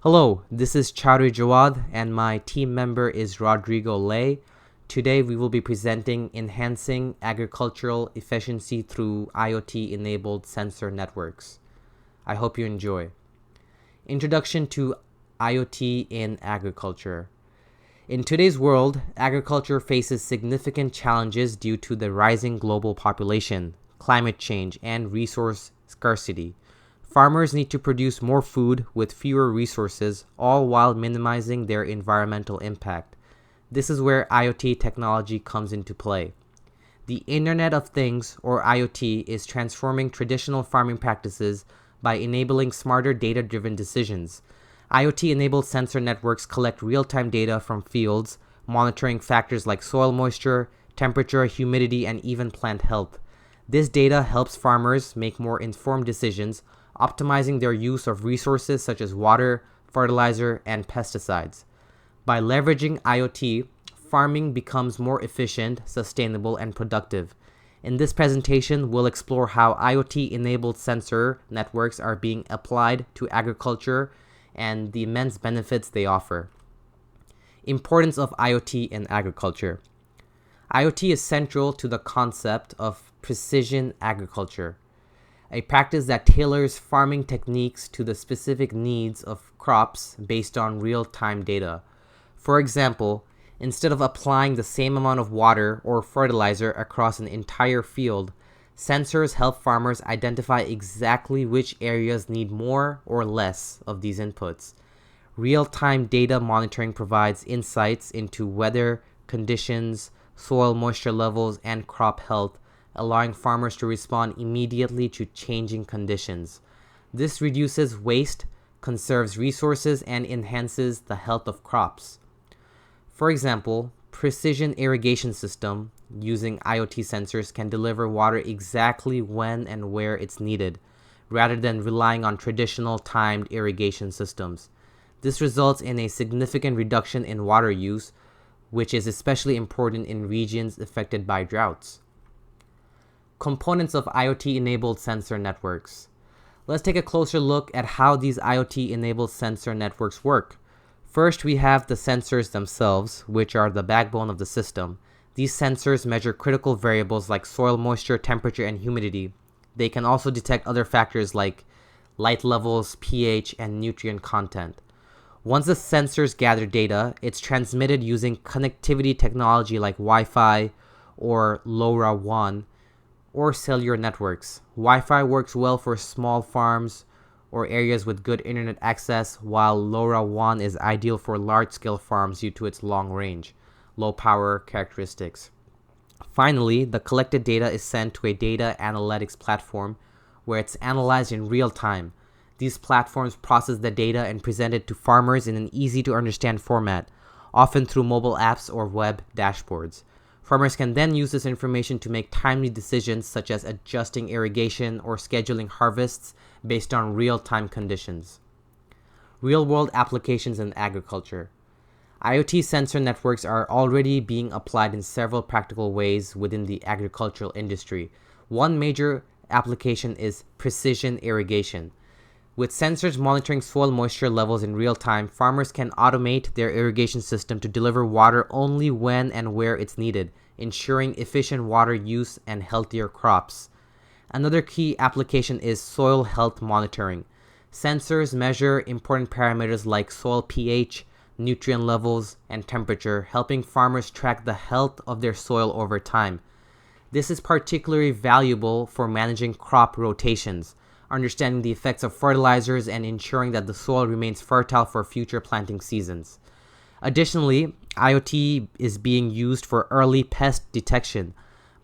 Hello, this is Chaudhry Jawad and my team member is Rodrigo Lay. Today we will be presenting Enhancing Agricultural Efficiency through IoT-Enabled Sensor Networks. I hope you enjoy. Introduction to IoT in Agriculture. In today's world, agriculture faces significant challenges due to the rising global population, climate change, and resource scarcity. Farmers need to produce more food with fewer resources, all while minimizing their environmental impact. This is where IoT technology comes into play. The Internet of Things, or IoT, is transforming traditional farming practices by enabling smarter data-driven decisions. IoT-enabled sensor networks collect real-time data from fields, monitoring factors like soil moisture, temperature, humidity, and even plant health. This data helps farmers make more informed decisions, optimizing their use of resources such as water, fertilizer, and pesticides. By leveraging IoT, farming becomes more efficient, sustainable, and productive. In this presentation, we'll explore how IoT-enabled sensor networks are being applied to agriculture and the immense benefits they offer. Importance of IoT in agriculture. IoT is central to the concept of precision agriculture, a practice that tailors farming techniques to the specific needs of crops based on real-time data. For example, instead of applying the same amount of water or fertilizer across an entire field, sensors help farmers identify exactly which areas need more or less of these inputs. Real-time data monitoring provides insights into weather conditions, soil moisture levels, and crop health, allowing farmers to respond immediately to changing conditions. This reduces waste, conserves resources, and enhances the health of crops. For example, precision irrigation system using IoT sensors can deliver water exactly when and where it's needed, rather than relying on traditional timed irrigation systems. This results in a significant reduction in water use, which is especially important in regions affected by droughts. Components of IoT-enabled sensor networks. Let's take a closer look at how these IoT-enabled sensor networks work. First, we have the sensors themselves, which are the backbone of the system. These sensors measure critical variables like soil moisture, temperature, and humidity. They can also detect other factors like light levels, pH, and nutrient content. Once the sensors gather data, it's transmitted using connectivity technology like Wi-Fi or LoRaWAN, or cellular networks. Wi-Fi works well for small farms or areas with good internet access, while LoRaWAN is ideal for large-scale farms due to its long range, low power characteristics. Finally, the collected data is sent to a data analytics platform where it's analyzed in real time. These platforms process the data and present it to farmers in an easy-to-understand format, often through mobile apps or web dashboards. Farmers can then use this information to make timely decisions such as adjusting irrigation or scheduling harvests based on real-time conditions. Real-world applications in agriculture. IoT sensor networks are already being applied in several practical ways within the agricultural industry. One major application is precision irrigation. With sensors monitoring soil moisture levels in real time, farmers can automate their irrigation system to deliver water only when and where it's needed, ensuring efficient water use and healthier crops. Another key application is soil health monitoring. Sensors measure important parameters like soil pH, nutrient levels, and temperature, helping farmers track the health of their soil over time. This is particularly valuable for managing crop rotations, understanding the effects of fertilizers, and ensuring that the soil remains fertile for future planting seasons. Additionally, IoT is being used for early pest detection.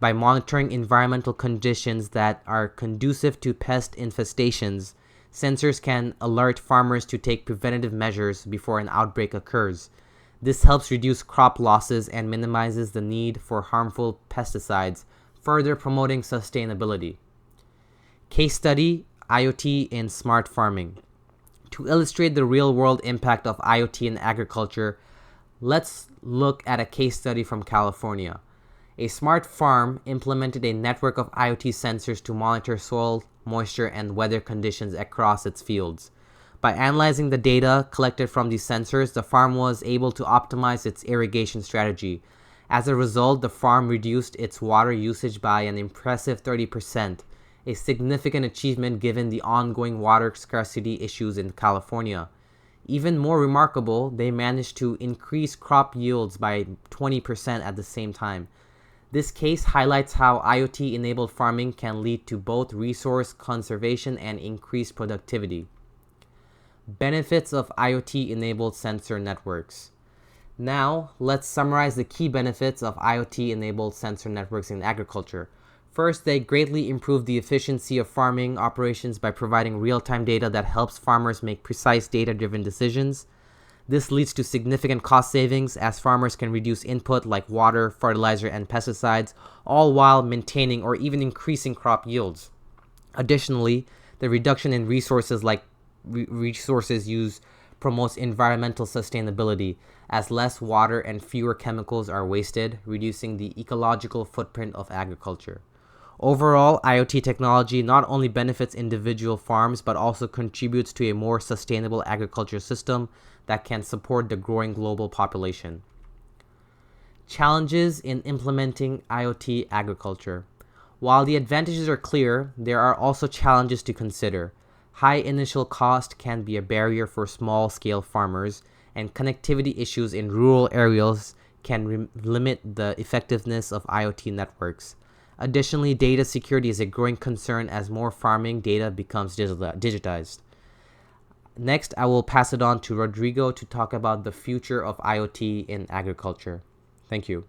By monitoring environmental conditions that are conducive to pest infestations, sensors can alert farmers to take preventative measures before an outbreak occurs. This helps reduce crop losses and minimizes the need for harmful pesticides, further promoting sustainability. Case study: IoT in smart farming. To illustrate the real-world impact of IoT in agriculture, let's look at a case study from California. A smart farm implemented a network of IoT sensors to monitor soil moisture and weather conditions across its fields. By analyzing the data collected from these sensors, the farm was able to optimize its irrigation strategy. As a result, the farm reduced its water usage by an impressive 30%, a significant achievement given the ongoing water scarcity issues in California. Even more remarkable, they managed to increase crop yields by 20% at the same time. This case highlights how IoT-enabled farming can lead to both resource conservation and increased productivity. Benefits of IoT-enabled sensor networks. Now, let's summarize the key benefits of IoT-enabled sensor networks in agriculture. First, they greatly improve the efficiency of farming operations by providing real-time data that helps farmers make precise data-driven decisions. This leads to significant cost savings as farmers can reduce input like water, fertilizer, and pesticides, all while maintaining or even increasing crop yields. Additionally, the reduction in resources use promotes environmental sustainability as less water and fewer chemicals are wasted, reducing the ecological footprint of agriculture. Overall, IoT technology not only benefits individual farms but also contributes to a more sustainable agriculture system that can support the growing global population. Challenges in implementing IoT agriculture. While the advantages are clear, there are also challenges to consider. High initial cost can be a barrier for small-scale farmers, and connectivity issues in rural areas can limit the effectiveness of IoT networks. Additionally, data security is a growing concern as more farming data becomes digitized. Next, I will pass it on to Rodrigo to talk about the future of IoT in agriculture. Thank you.